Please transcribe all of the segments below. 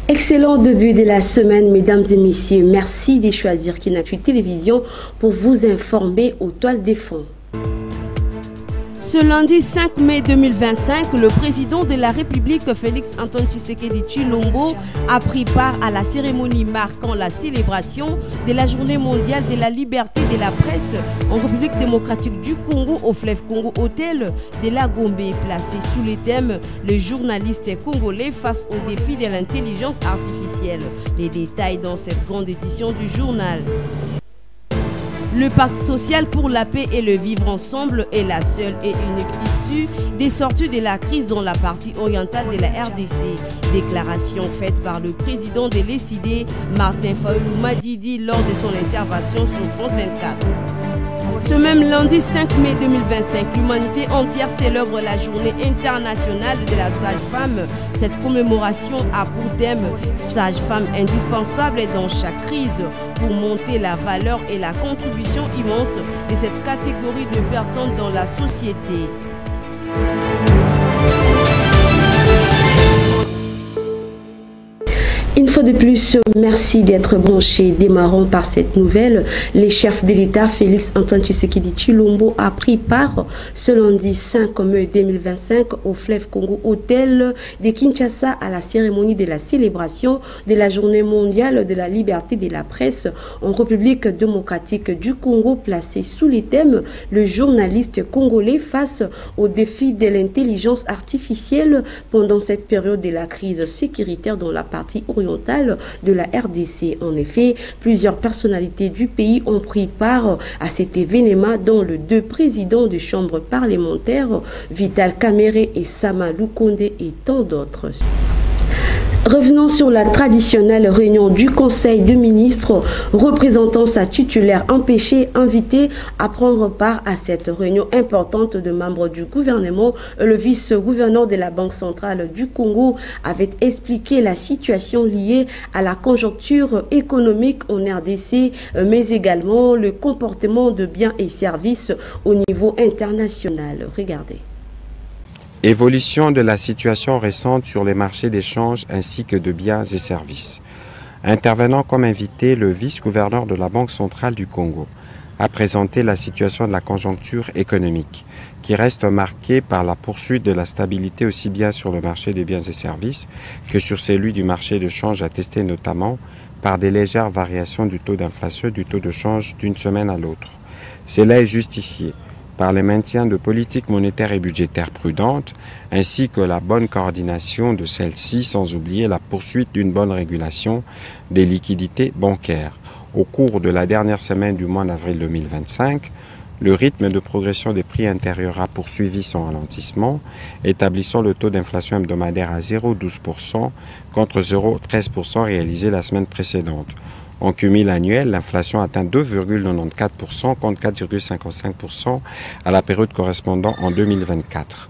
Excellent début de la semaine, mesdames et messieurs. Merci de choisir Kinatu Télévision pour vous informer aux toiles des fonds. Ce lundi 5 mai 2025, le président de la République, Félix-Antoine Tshisekedi Tshilombo, a pris part à la cérémonie marquant la célébration de la Journée mondiale de la liberté de la presse en République démocratique du Congo au fleuve Congo Hôtel de la Gombe, placé sous les thèmes « Le journaliste congolais face au défi de l'intelligence artificielle ». Les détails dans cette grande édition du journal. Le Pacte social pour la paix et le vivre ensemble est la seule et unique issue des sorties de la crise dans la partie orientale de la RDC. Déclaration faite par le président de l'ECD, Martin Fayulu Madidi, lors de son intervention sur France 24. Ce même lundi 5 mai 2025, l'humanité entière célèbre la journée internationale de la sage-femme. Cette commémoration a pour thème « Sage-femme indispensable dans chaque crise » pour monter la valeur et la contribution immense de cette catégorie de personnes dans la société. Une fois de plus, merci d'être branchés. Démarrons par cette nouvelle. Les chefs de l'État, Félix-Antoine Tshisekedi Tshilombo, a pris part ce lundi 5 mai 2025 au fleuve Congo Hôtel de Kinshasa à la cérémonie de la célébration de la Journée mondiale de la liberté de la presse en République démocratique du Congo, placée sous les thèmes « Le journaliste congolais face au défi de l'intelligence artificielle pendant cette période de la crise sécuritaire dans la partie orientale de la RDC. En effet, plusieurs personnalités du pays ont pris part à cet événement, dont le deux présidents des chambres parlementaires, Vital Kamerhe et Sama Lukonde, et tant d'autres. Revenons sur la traditionnelle réunion du Conseil des ministres représentant sa titulaire empêchée, invitée à prendre part à cette réunion importante de membres du gouvernement. Le vice-gouverneur de la Banque centrale du Congo avait expliqué la situation liée à la conjoncture économique en RDC, mais également le comportement de biens et services au niveau international. Regardez. Évolution de la situation récente sur les marchés d'échange ainsi que de biens et services. Intervenant comme invité, le vice-gouverneur de la Banque centrale du Congo a présenté la situation de la conjoncture économique qui reste marquée par la poursuite de la stabilité aussi bien sur le marché des biens et services que sur celui du marché de change, attesté notamment par des légères variations du taux d'inflation et du taux de change d'une semaine à l'autre. Cela est justifié par le maintien de politiques monétaires et budgétaires prudentes, ainsi que la bonne coordination de celles-ci, sans oublier la poursuite d'une bonne régulation des liquidités bancaires. Au cours de la dernière semaine du mois d'avril 2025, le rythme de progression des prix intérieurs a poursuivi son ralentissement, établissant le taux d'inflation hebdomadaire à 0,12% contre 0,13% réalisé la semaine précédente. En cumul annuel, l'inflation atteint 2,94% contre 4,55% à la période correspondant en 2024.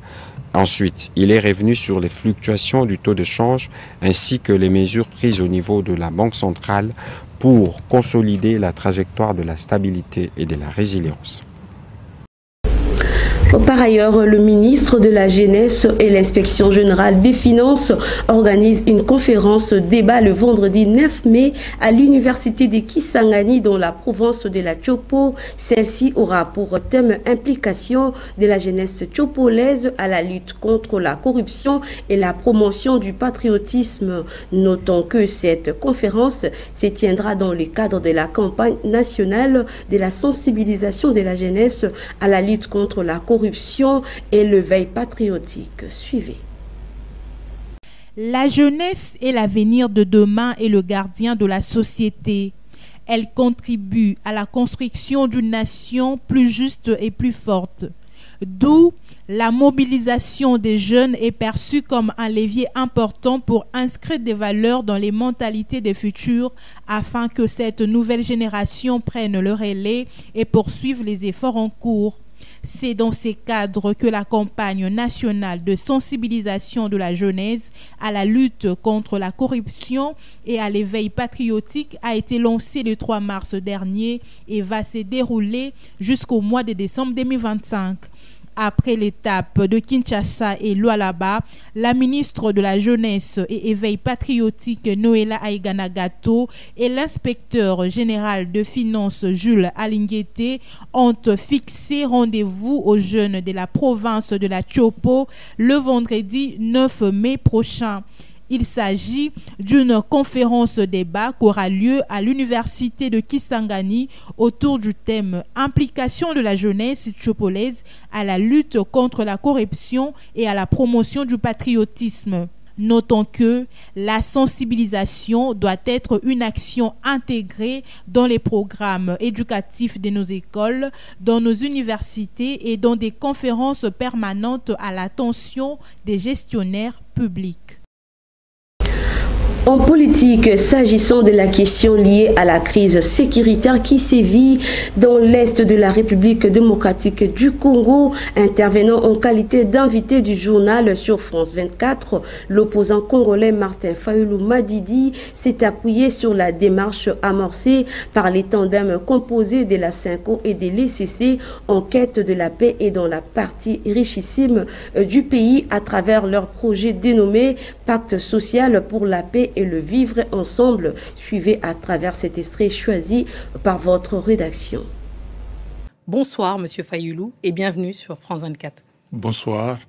Ensuite, il est revenu sur les fluctuations du taux de change ainsi que les mesures prises au niveau de la Banque centrale pour consolider la trajectoire de la stabilité et de la résilience. Par ailleurs, le ministre de la Jeunesse et l'Inspection générale des Finances organisent une conférence débat le vendredi 9 mai à l'université de Kisangani dans la province de la Tchopo. Celle-ci aura pour thème implication de la jeunesse tchopolaise à la lutte contre la corruption et la promotion du patriotisme. Notons que cette conférence se tiendra dans le cadre de la campagne nationale de la sensibilisation de la jeunesse à la lutte contre la corruption et le veille patriotique. Suivez. La jeunesse est l'avenir de demain et le gardien de la société. Elle contribue à la construction d'une nation plus juste et plus forte. D'où la mobilisation des jeunes est perçue comme un levier important pour inscrire des valeurs dans les mentalités des futurs afin que cette nouvelle génération prenne le relais et poursuive les efforts en cours. C'est dans ces cadres que la campagne nationale de sensibilisation de la jeunesse à la lutte contre la corruption et à l'éveil patriotique a été lancée le 3 mars dernier et va se dérouler jusqu'au mois de décembre 2025. Après l'étape de Kinshasa et Lualaba, la ministre de la Jeunesse et Éveil patriotique Noéla Aiganagato et l'inspecteur général de finances Jules Alinguete ont fixé rendez-vous aux jeunes de la province de la Chopo le vendredi 9 mai prochain. Il s'agit d'une conférence débat qui aura lieu à l'université de Kisangani autour du thème « Implication de la jeunesse chopolaise à la lutte contre la corruption et à la promotion du patriotisme ». Notons que la sensibilisation doit être une action intégrée dans les programmes éducatifs de nos écoles, dans nos universités et dans des conférences permanentes à l'attention des gestionnaires publics. En politique, s'agissant de la question liée à la crise sécuritaire qui sévit dans l'Est de la République démocratique du Congo, intervenant en qualité d'invité du journal sur France 24, l'opposant congolais Martin Fayulu Madidi s'est appuyé sur la démarche amorcée par les tandems composés de la CENCO et de l'ECC en quête de la paix et dans la partie richissime du pays à travers leur projet dénommé Pacte social pour la paix et le vivre ensemble. Suivez à travers cet extrait choisi par votre rédaction. Bonsoir Monsieur Fayulu et bienvenue sur France 24. Bonsoir.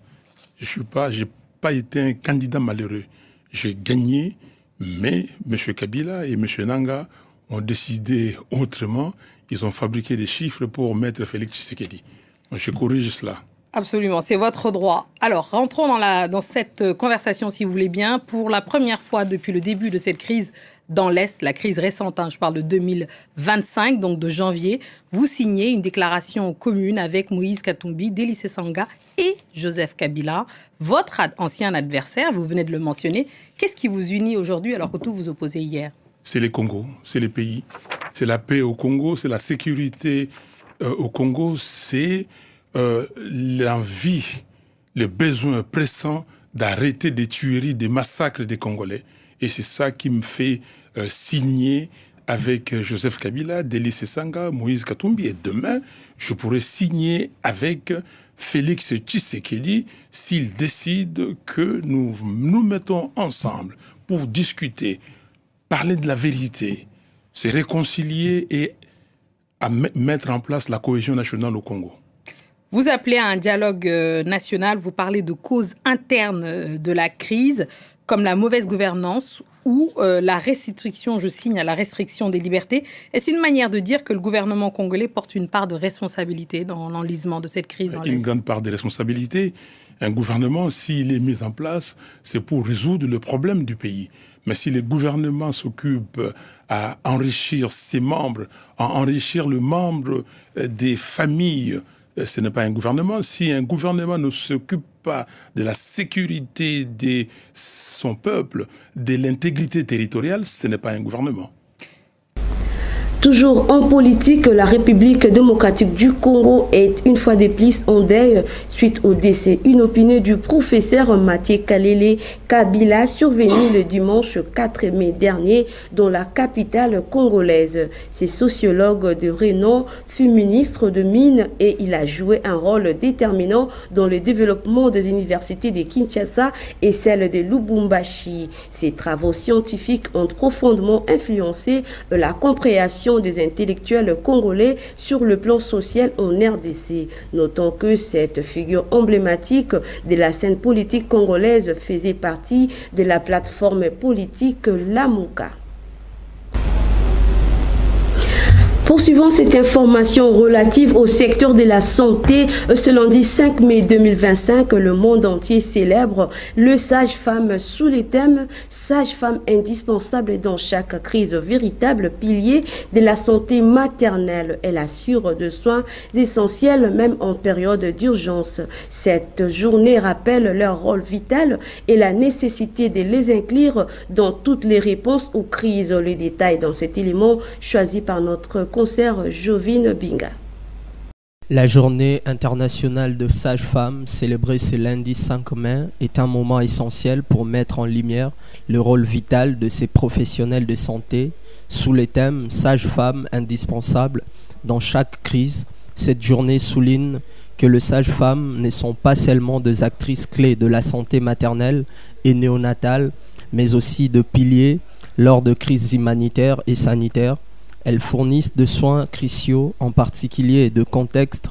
J'ai pas été un candidat malheureux. J'ai gagné, mais M. Kabila et M. Nanga ont décidé autrement. Ils ont fabriqué des chiffres pour mettre Félix Tshisekedi. Je corrige cela. Absolument, c'est votre droit. Alors, rentrons dans cette conversation, si vous voulez bien. Pour la première fois depuis le début de cette crise dans l'Est, la crise récente, je parle de 2025, donc de janvier, vous signez une déclaration commune avec Moïse Katumbi, Délice Sanga et Joseph Kabila, votre ancien adversaire, vous venez de le mentionner. Qu'est-ce qui vous unit aujourd'hui alors que tout vous opposait hier? C'est les Congos, c'est les pays, c'est la paix au Congo, c'est la sécurité au Congo, c'est l'envie, le besoin pressant d'arrêter des tueries, des massacres des Congolais. Et c'est ça qui me fait signer avec Joseph Kabila, Délice Sanga, Moïse Katumbi. Et demain, je pourrais signer avec Félix Tshisekedi s'il décide que nous nous mettons ensemble pour discuter, parler de la vérité, se réconcilier et à mettre en place la cohésion nationale au Congo. Vous appelez à un dialogue national, vous parlez de causes internes de la crise, comme la mauvaise gouvernance ou la restriction, je signe à la restriction des libertés. Est-ce une manière de dire que le gouvernement congolais porte une part de responsabilité dans l'enlisement de cette crise dans l'Est? Une grande part de responsabilité. Un gouvernement, s'il est mis en place, c'est pour résoudre le problème du pays. Mais si le gouvernement s'occupe à enrichir ses membres, à enrichir le membre des familles, ce n'est pas un gouvernement. Si un gouvernement ne s'occupe pas de la sécurité de son peuple, de l'intégrité territoriale, ce n'est pas un gouvernement. Toujours en politique, la République démocratique du Congo est une fois de plus en deuil suite au décès inopiné du professeur Mathieu Kalele Kabila survenu le dimanche 4 mai dernier dans la capitale congolaise. Ce sociologue de renom fut ministre de Mines et il a joué un rôle déterminant dans le développement des universités de Kinshasa et celle de Lubumbashi. Ses travaux scientifiques ont profondément influencé la compréhension des intellectuels congolais sur le plan social en RDC. Notons que cette figure emblématique de la scène politique congolaise faisait partie de la plateforme politique Lamuka. Poursuivons cette information relative au secteur de la santé. Ce lundi 5 mai 2025, le monde entier célèbre le sage-femme sous les thèmes « Sage-femme indispensable dans chaque crise », véritable pilier de la santé maternelle. Elle assure de soins essentiels même en période d'urgence. Cette journée rappelle leur rôle vital et la nécessité de les inclure dans toutes les réponses aux crises. Les détails dans cet élément choisi par notre concert Jovine Binga. La journée internationale de sages-femmes, célébrée ce lundi 5 mai, est un moment essentiel pour mettre en lumière le rôle vital de ces professionnels de santé sous les thèmes sages-femmes indispensables dans chaque crise. Cette journée souligne que les sages-femmes ne sont pas seulement des actrices clés de la santé maternelle et néonatale, mais aussi de piliers lors de crises humanitaires et sanitaires. Elles fournissent des soins cruciaux, en particulier de contextes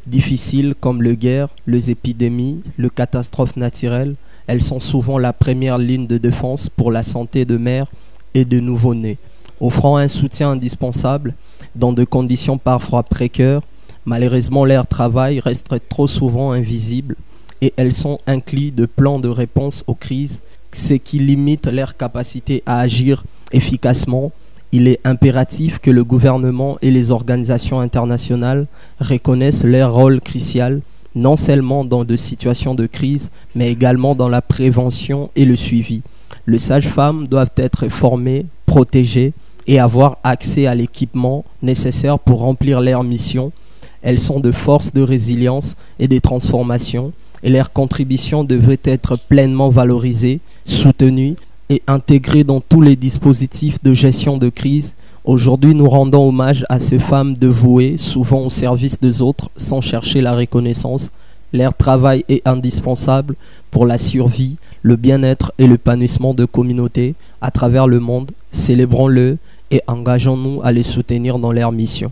difficiles comme les guerres, les épidémies, les catastrophes naturelles. Elles sont souvent la première ligne de défense pour la santé de mères et de nouveau-nés, offrant un soutien indispensable dans des conditions parfois précaires. Malheureusement, leur travail reste trop souvent invisible et elles sont incluses de plans de réponse aux crises, ce qui limite leur capacité à agir efficacement. Il est impératif que le gouvernement et les organisations internationales reconnaissent leur rôle crucial, non seulement dans des situations de crise, mais également dans la prévention et le suivi. Les sages-femmes doivent être formées, protégées et avoir accès à l'équipement nécessaire pour remplir leur mission. Elles sont de force de résilience et de transformation, et leur contribution devrait être pleinement valorisée, soutenue et intégrée dans tous les dispositifs de gestion de crise. Aujourd'hui, nous rendons hommage à ces femmes dévouées, souvent au service des autres, sans chercher la reconnaissance. Leur travail est indispensable pour la survie, le bien-être et l'épanouissement de communautés à travers le monde. Célébrons-le et engageons-nous à les soutenir dans leur mission.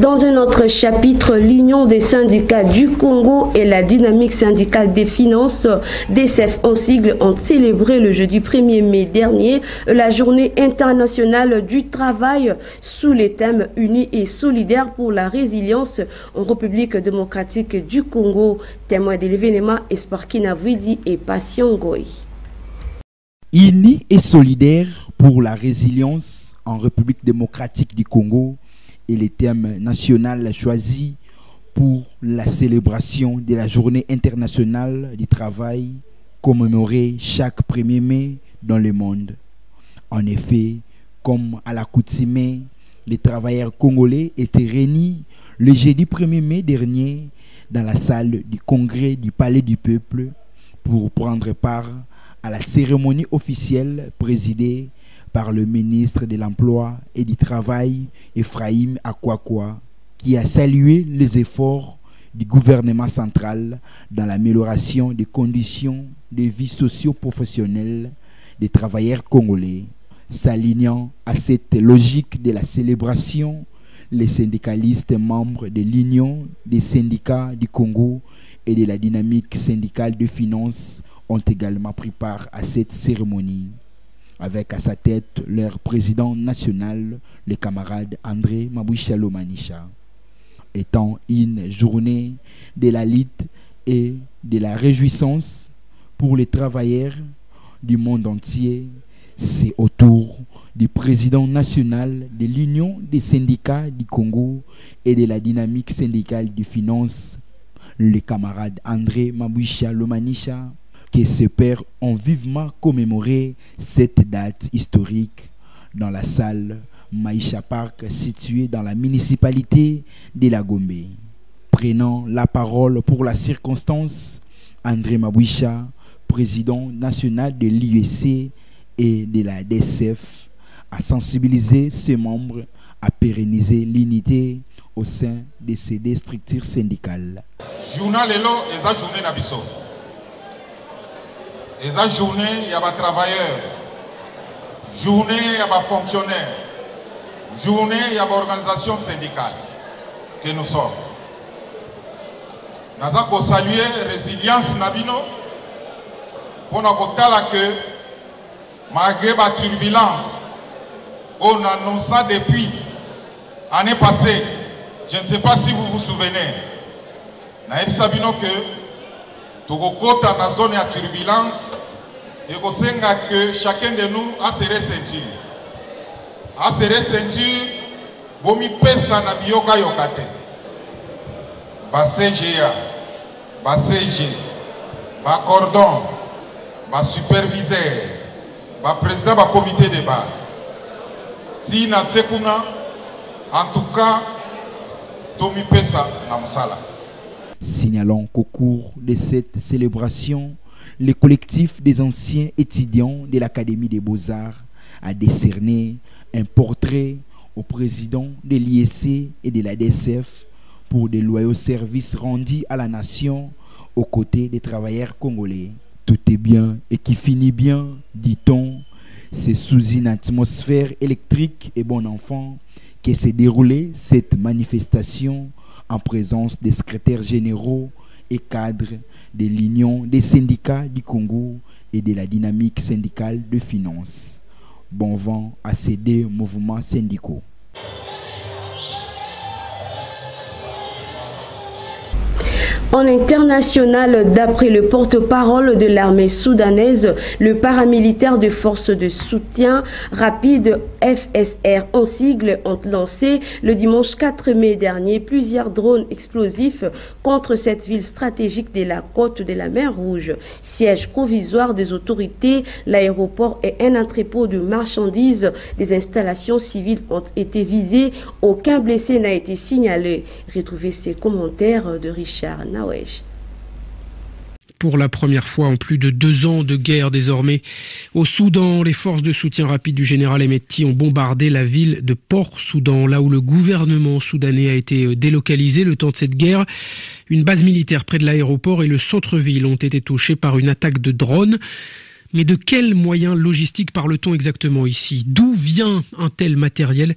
Dans un autre chapitre, l'Union des syndicats du Congo et la dynamique syndicale des finances, DSF en sigle, ont célébré le jeudi 1er mai dernier la journée internationale du travail sous les thèmes unis et solidaires pour la résilience en République démocratique du Congo. Témoin de l'événement, Espoir Kinavidi et Patient Goy. Unis et solidaires pour la résilience en République démocratique du Congo et les thèmes national choisis pour la célébration de la journée internationale du travail commémorée chaque 1er mai dans le monde. En effet, comme à l'accoutumée, les travailleurs congolais étaient réunis le jeudi 1er mai dernier dans la salle du congrès du Palais du Peuple pour prendre part à la cérémonie officielle présidée par le ministre de l'Emploi et du Travail, Ephraim Akwakwa, qui a salué les efforts du gouvernement central dans l'amélioration des conditions de vie socio-professionnelle des travailleurs congolais. S'alignant à cette logique de la célébration, les syndicalistes membres de l'Union des syndicats du Congo et de la dynamique syndicale de finances ont également pris part à cette cérémonie, avec à sa tête leur président national, le camarade André Maboucha Lomanisha. Étant une journée de la lutte et de la réjouissance pour les travailleurs du monde entier, c'est au tour du président national de l'Union des syndicats du Congo et de la dynamique syndicale de finances, le camarade André Maboucha Lomanisha, que ses pairs ont vivement commémoré cette date historique dans la salle Maïcha Park située dans la municipalité de la Gombe. Prenant la parole pour la circonstance, André Maboucha, président national de l'UEC et de la DSF, a sensibilisé ses membres à pérenniser l'unité au sein de ces deux structures syndicales. Journal Lelo et la journée Nabiso. Et la journée, il y a des travailleurs. Journée, il y a des fonctionnaires. Journée, il y a des organisations syndicales que nous sommes. Nous avons salué la résilience Nabino pour nous dire que malgré la turbulence, on annonce ça depuis l'année passée. Je ne sais pas si vous vous souvenez. Nous avons dit que tout dans la zone de turbulence, et que chacun de nous a serré ceinture. A serré ceinture, bomi pesa na biyoka yokate. Ba CGA, ba CG, ba cordon, ba superviseur, ba président ba comité de base. Si na sekuna, en tout cas, tomi pesa na musala. Signalons qu'au cours de cette célébration, le collectif des anciens étudiants de l'Académie des Beaux-Arts a décerné un portrait au président de l'IEC et de la DSF pour des loyaux services rendus à la nation aux côtés des travailleurs congolais. Tout est bien et qui finit bien, dit-on. C'est sous une atmosphère électrique et bon enfant que s'est déroulée cette manifestation en présence des secrétaires généraux et cadres de l'Union des syndicats du Congo et de la dynamique syndicale de finance. Bon vent à ces deux mouvements syndicaux. En international, d'après le porte-parole de l'armée soudanaise, le paramilitaire de forces de soutien rapide FSR en sigle ont lancé le dimanche 4 mai dernier plusieurs drones explosifs contre cette ville stratégique de la côte de la mer Rouge. Siège provisoire des autorités, l'aéroport et un entrepôt de marchandises. Des installations civiles ont été visées. Aucun blessé n'a été signalé. Retrouvez ces commentaires de Richard Nawesh. Pour la première fois en plus de 2 ans de guerre désormais, au Soudan, les forces de soutien rapide du général Hemedti ont bombardé la ville de Port-Soudan, là où le gouvernement soudanais a été délocalisé le temps de cette guerre. Une base militaire près de l'aéroport et le centre-ville ont été touchés par une attaque de drones. Mais de quels moyens logistiques parle-t-on exactement ici? D'où vient un tel matériel?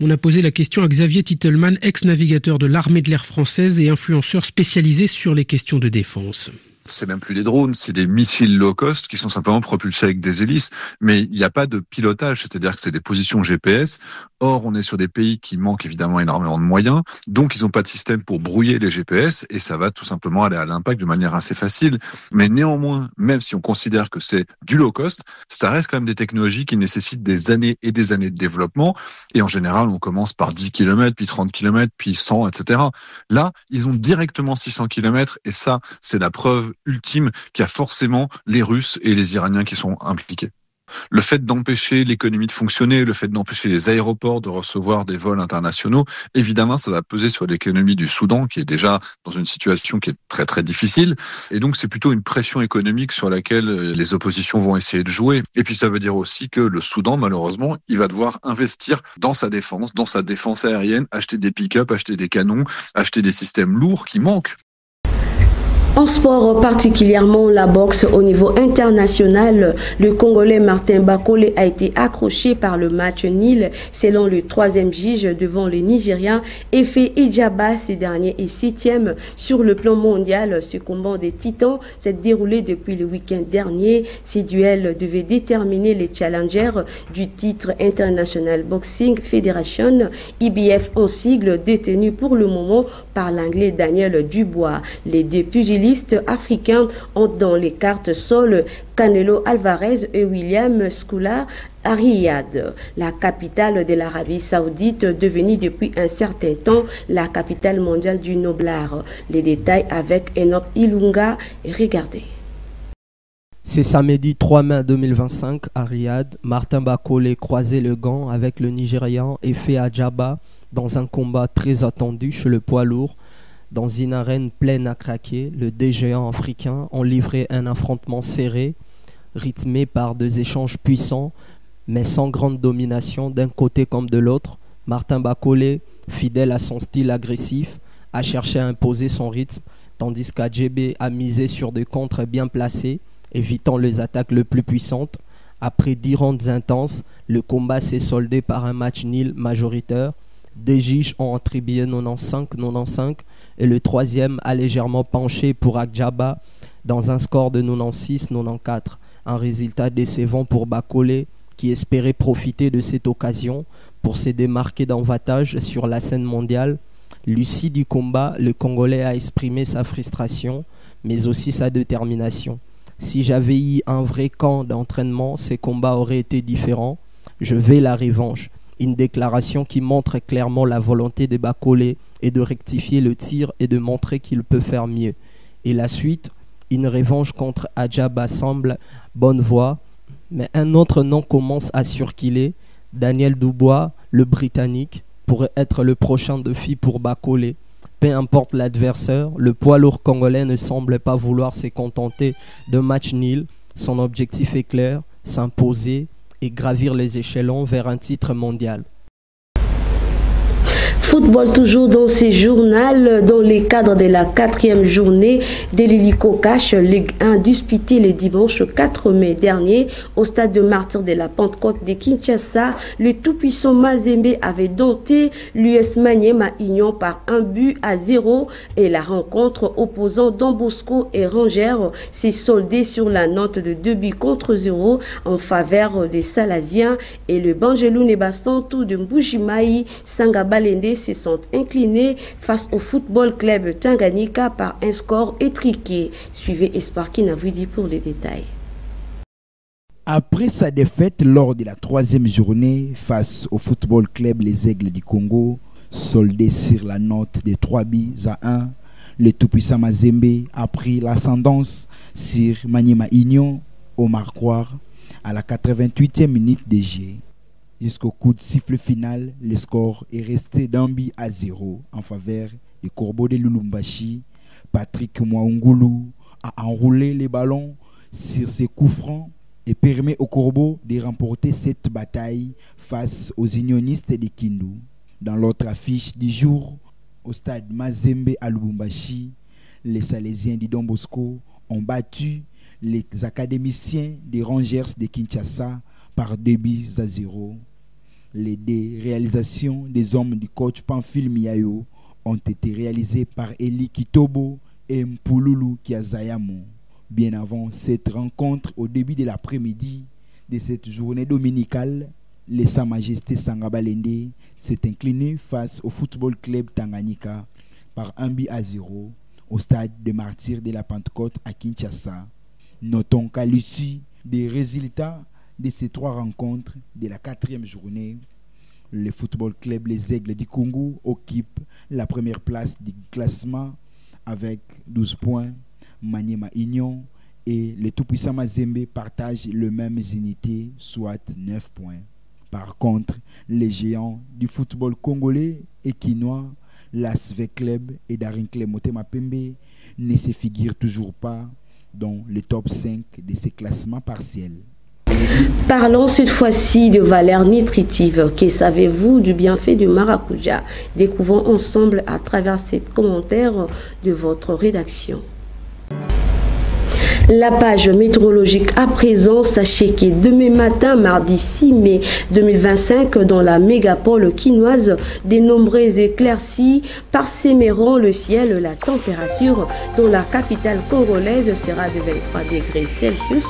On a posé la question à Xavier Titelman, ex-navigateur de l'armée de l'air française et influenceur spécialisé sur les questions de défense. C'est même plus des drones, c'est des missiles low cost qui sont simplement propulsés avec des hélices. Mais il n'y a pas de pilotage, c'est-à-dire que c'est des positions GPS. Or, on est sur des pays qui manquent évidemment énormément de moyens. Donc, ils n'ont pas de système pour brouiller les GPS et ça va tout simplement aller à l'impact de manière assez facile. Mais néanmoins, même si on considère que c'est du low cost, ça reste quand même des technologies qui nécessitent des années et des années de développement. Et en général, on commence par 10 km, puis 30 km, puis 100, etc. Là, ils ont directement 600 km et ça, c'est la preuve ultime qu'il y a forcément les Russes et les Iraniens qui sont impliqués. Le fait d'empêcher l'économie de fonctionner, le fait d'empêcher les aéroports de recevoir des vols internationaux, évidemment, ça va peser sur l'économie du Soudan, qui est déjà dans une situation qui est très très difficile. Et donc, c'est plutôt une pression économique sur laquelle les oppositions vont essayer de jouer. Et puis, ça veut dire aussi que le Soudan, malheureusement, il va devoir investir dans sa défense aérienne, acheter des pick-up, acheter des canons, acheter des systèmes lourds qui manquent. En sport, particulièrement la boxe au niveau international, le Congolais Martin Bakole a été accroché par le match nul selon le 3e juge devant le Nigérian Efe Ejaba. Ce dernier est 7e sur le plan mondial. Ce combat des titans s'est déroulé depuis le week-end dernier. Ces duels devaient déterminer les challengers du titre International Boxing Federation, IBF en sigle, détenu pour le moment par l'anglais Daniel Dubois. Les deux pugilistes africains ont dans les cartes sol Canelo Alvarez et William Skula à Riyad, la capitale de l'Arabie Saoudite, devenue depuis un certain temps la capitale mondiale du noble art. Les détails avec Enoch Ilunga. Regardez. C'est samedi 3 mai 2025 à Riyad. Martin Bakole croisait le gant avec le Nigérian Efe Ejaba dans un combat très attendu chez le poids lourd. Dans une arène pleine à craquer, les deux géants africains ont livré un affrontement serré, rythmé par 2 échanges puissants, mais sans grande domination d'un côté comme de l'autre. Martin Bakole, fidèle à son style agressif, a cherché à imposer son rythme, tandis qu'Adjebe a misé sur des contres bien placés, évitant les attaques les plus puissantes. Après 10 rounds intenses, le combat s'est soldé par un match nul majoritaire. Des juges ont attribué 95-95 et le 3e a légèrement penché pour Adjaba dans un score de 96-94. Un résultat décevant pour Bakole qui espérait profiter de cette occasion pour se démarquer davantage sur la scène mondiale. Lucide du combat, le Congolais a exprimé sa frustration mais aussi sa détermination. Si j'avais eu un vrai camp d'entraînement, ces combats auraient été différents. Je veux la revanche. Une déclaration qui montre clairement la volonté de Bakole et de rectifier le tir et de montrer qu'il peut faire mieux. Et la suite, une revanche contre Adjaba semble bonne voie, mais un autre nom commence à circuler. Daniel Dubois, le Britannique, pourrait être le prochain défi pour Bakole. Peu importe l'adversaire, le poids lourd congolais ne semble pas vouloir se contenter de match nul. Son objectif est clair, s'imposer et gravir les échelons vers un titre mondial. Football toujours dans ces journaux, dans les cadres de la 4e journée de l'Hélico Cash, Ligue 1 disputée le dimanche 4 mai dernier au stade de Martyrs de la Pentecôte de Kinshasa. Le tout-puissant Mazembe avait dompté l'US Maniema Union par 1-0 et la rencontre opposant Don Bosco et Rangers s'est soldée sur la note de 2-0 en faveur des Salasiens et le Bangelou Nebasantou de Mbujimaï Sangabalende se sont inclinés face au Football Club Tanganyika par un score étriqué. Suivez Espoir Kinavidi pour les détails. Après sa défaite lors de la 3e journée face au Football Club Les Aigles du Congo, soldé sur la note de 3-1, le tout-puissant Mazembe a pris l'ascendance sur Maniema Union au marquoir à la 88e minute de jeu. Jusqu'au coup de sifflet final, le score est resté d'1-0 en faveur du Corbeau de Lulumbashi. Patrick Mwaungulu a enroulé les ballons sur ses coups francs et permet au Corbeau de remporter cette bataille face aux unionistes de Kindu. Dans l'autre affiche du jour, au stade Mazembe à Lubumbashi, les Salésiens du Don Bosco ont battu les académiciens des Rangers de Kinshasa par 2-0. Les deux réalisations des hommes du coach Pamphile Miayo ont été réalisées par Eli Kitobo et Mpululu Kiazayamo. Bien avant cette rencontre, au début de l'après-midi de cette journée dominicale, les Sa Majesté Sangabalende s'est incliné face au Football Club Tanganyika par 1-0 au stade de Martyrs de la Pentecôte à Kinshasa. Notons qu'à l'issue des résultats de ces 3 rencontres de la 4e journée, le Football Club Les Aigles du Congo occupe la première place du classement avec 12 points. Maniema Union et le tout-puissant Mazembe partagent les mêmes unités, soit 9 points. Par contre, les géants du football congolais et quinois, l'Asve Club et Darincle Motema Pembe, ne se figurent toujours pas dans le top 5 de ces classements partiels. Parlons cette fois-ci de valeurs nutritives. Que savez-vous du bienfait du maracuja? Découvrons ensemble à travers ces commentaires de votre rédaction. La page météorologique à présent, sachez que demain matin, mardi 6 mai 2025, dans la mégapole quinoise, de nombreuses éclaircies parsèmeront le ciel. La température dans la capitale congolaise sera de 23 degrés Celsius,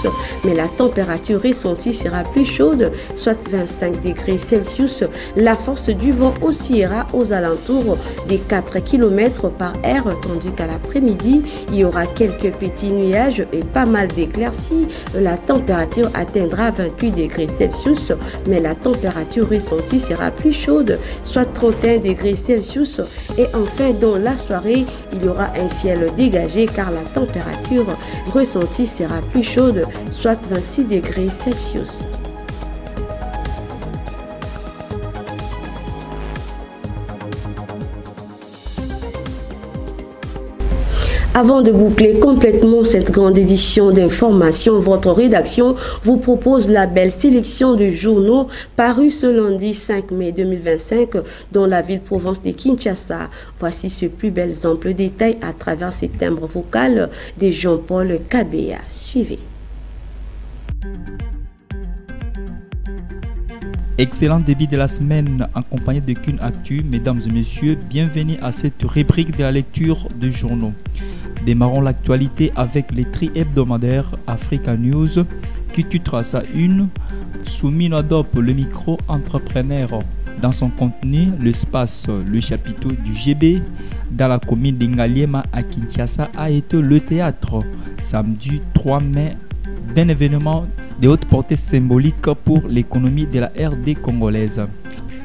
mais la température ressentie sera plus chaude, soit 25 degrés Celsius. La force du vent oscillera aux alentours des 4 km par heure, tandis qu'à l'après-midi, il y aura quelques petits nuages et pas mal d'éclaircies. La température atteindra 28 degrés Celsius, mais la température ressentie sera plus chaude, soit 31 degrés Celsius. Et enfin, dans la soirée, il y aura un ciel dégagé car la température ressentie sera plus chaude, soit 26 degrés Celsius. Avant de boucler complètement cette grande édition d'information, votre rédaction vous propose la belle sélection de journaux parus ce lundi 5 mai 2025 dans la ville-province de Kinshasa. Voici ce plus bel ample détail à travers ces timbres vocaux de Jean-Paul Kabea. Suivez. Excellent début de la semaine accompagné de Kun Actu. Mesdames et messieurs, bienvenue à cette rubrique de la lecture de journaux. Démarrons l'actualité avec les tri hebdomadaires Africa News qui titre à sa une Soumino adopte le micro-entrepreneur. Dans son contenu, l'espace, le chapiteau du GB dans la commune d'Ingaliema à Kinshasa a été le théâtre samedi 3 mai d'un événement de haute portée symbolique pour l'économie de la RD congolaise.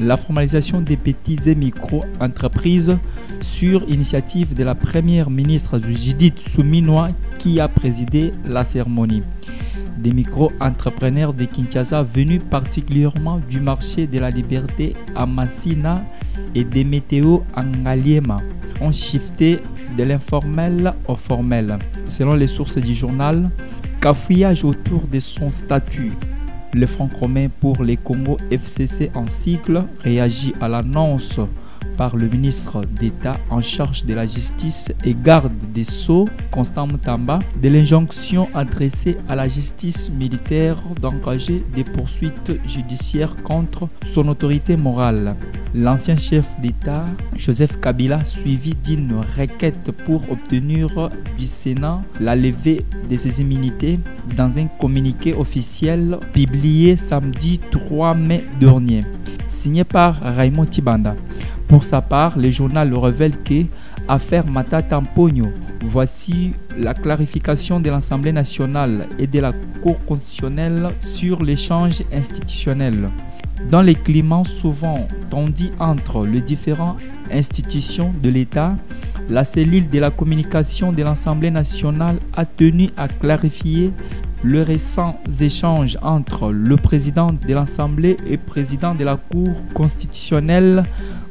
La formalisation des petites et micro-entreprises sur initiative de la première ministre Judith Souminoa qui a présidé la cérémonie. Des micro-entrepreneurs de Kinshasa venus particulièrement du marché de la liberté à Massina et des météos à Ngaliema ont shifté de l'informel au formel. Selon les sources du journal, cafouillage autour de son statut. Le Front commun pour les Congo FCC en cycle réagit à l'annonce par le ministre d'État en charge de la justice et garde des Sceaux, Constant Mutamba, de l'injonction adressée à la justice militaire d'engager des poursuites judiciaires contre son autorité morale. L'ancien chef d'État, Joseph Kabila, suivi d'une requête pour obtenir du Sénat la levée de ses immunités dans un communiqué officiel publié samedi 3 mai dernier, signé par Raymond Tibanda. Pour sa part, le journal révèle que affaire Matata Mponyo. Voici la clarification de l'Assemblée nationale et de la Cour constitutionnelle sur l'échange institutionnel. Dans les climats souvent tendus entre les différentes institutions de l'État, la cellule de la communication de l'Assemblée nationale a tenu à clarifier le récent échange entre le président de l'Assemblée et le président de la Cour constitutionnelle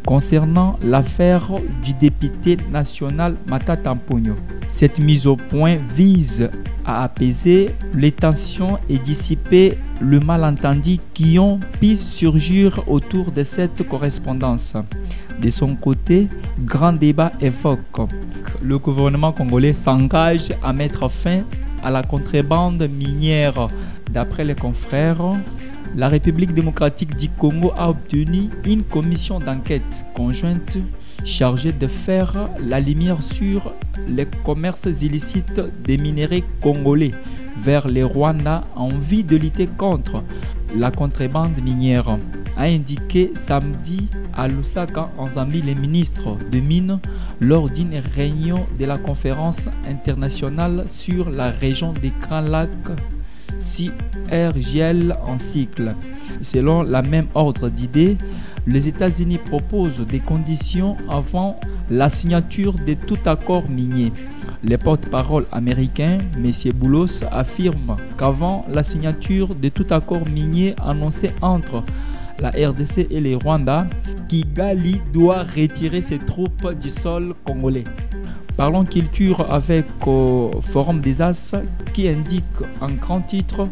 concernant l'affaire du député national Matata Mponyo. Cette mise au point vise à apaiser les tensions et dissiper le malentendu qui ont pu surgir autour de cette correspondance. De son côté, Grand Débat évoque le gouvernement congolais s'engage à mettre fin à la contrebande minière. D'après les confrères, la République démocratique du Congo a obtenu une commission d'enquête conjointe chargée de faire la lumière sur les commerces illicites des minerais congolais vers le Rwanda en vue de lutter contre la contrebande minière, a indiqué samedi à Lusaka en Zambie les ministres de Mines lors d'une réunion de la conférence internationale sur la région des Grands Lacs CIRGL en cycle. Selon la même ordre d'idées, les États-Unis proposent des conditions avant la signature de tout accord minier. Le porte-parole américain, M. Boulos, affirme qu'avant la signature de tout accord minier annoncé entre la RDC et le Rwanda, Kigali doit retirer ses troupes du sol congolais. Parlons culture avec Forum des As qui indique en grand titre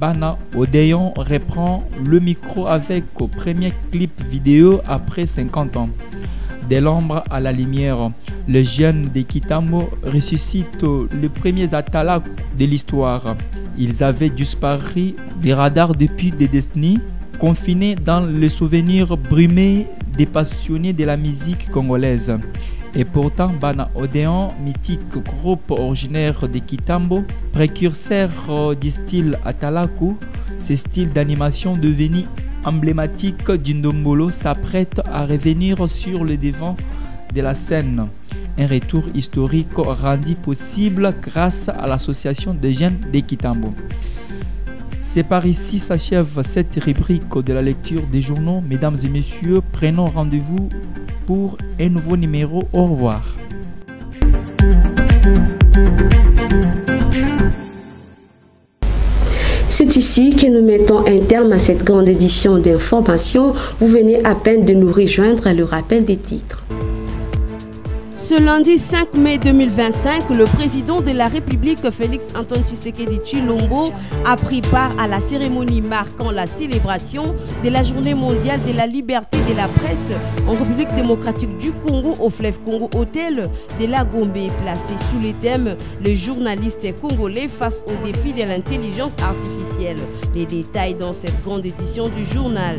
Bana Odeyon reprend le micro avec au premier clip vidéo après 50 ans. De l'ombre à la lumière, les jeunes de Kitambo ressuscitent les premiers Atala de l'histoire. Ils avaient disparu des radars depuis des décennies, confinés dans les souvenirs brumés des passionnés de la musique congolaise. Et pourtant, Bana Odeon, mythique groupe originaire de Kitambo, précurseur du style Atalaku, ce style d'animation devenu emblématique du Ndombolo, s'apprête à revenir sur le devant de la scène. Un retour historique rendu possible grâce à l'association des jeunes de Kitambo. C'est par ici s'achève cette rubrique de la lecture des journaux. Mesdames et messieurs, prenons rendez-vous pour un nouveau numéro. Au revoir. C'est ici que nous mettons un terme à cette grande édition d'information. Vous venez à peine de nous rejoindre à le rappel des titres. Ce lundi 5 mai 2025, le président de la République, Félix Antoine Tshisekedi Tshilombo, a pris part à la cérémonie marquant la célébration de la Journée mondiale de la liberté de la presse en République démocratique du Congo au fleuve Congo Hôtel de la Gombe, placé sous le thème « Le journaliste congolais face au défi de l'intelligence artificielle ». Les détails dans cette grande édition du journal.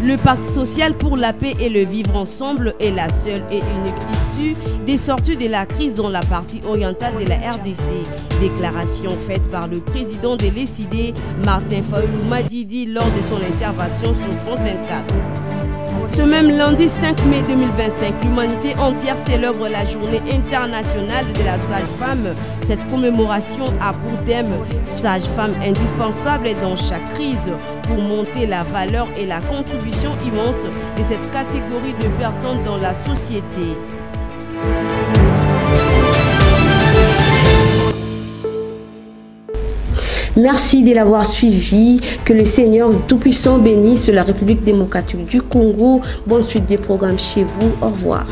Le Pacte social pour la paix et le vivre ensemble est la seule et unique issue des sorties de la crise dans la partie orientale de la RDC. Déclaration faite par le président de l'ECD, Martin Fayulu Madidi, lors de son intervention sur France 24. Ce même lundi 5 mai 2025, l'humanité entière célèbre la journée internationale de la sage-femme. Cette commémoration a pour thème « Sage-femme indispensable dans chaque crise » pour monter la valeur et la contribution immense de cette catégorie de personnes dans la société. Merci de l'avoir suivi. Que le Seigneur Tout-Puissant bénisse la République démocratique du Congo. Bonne suite des programmes chez vous. Au revoir.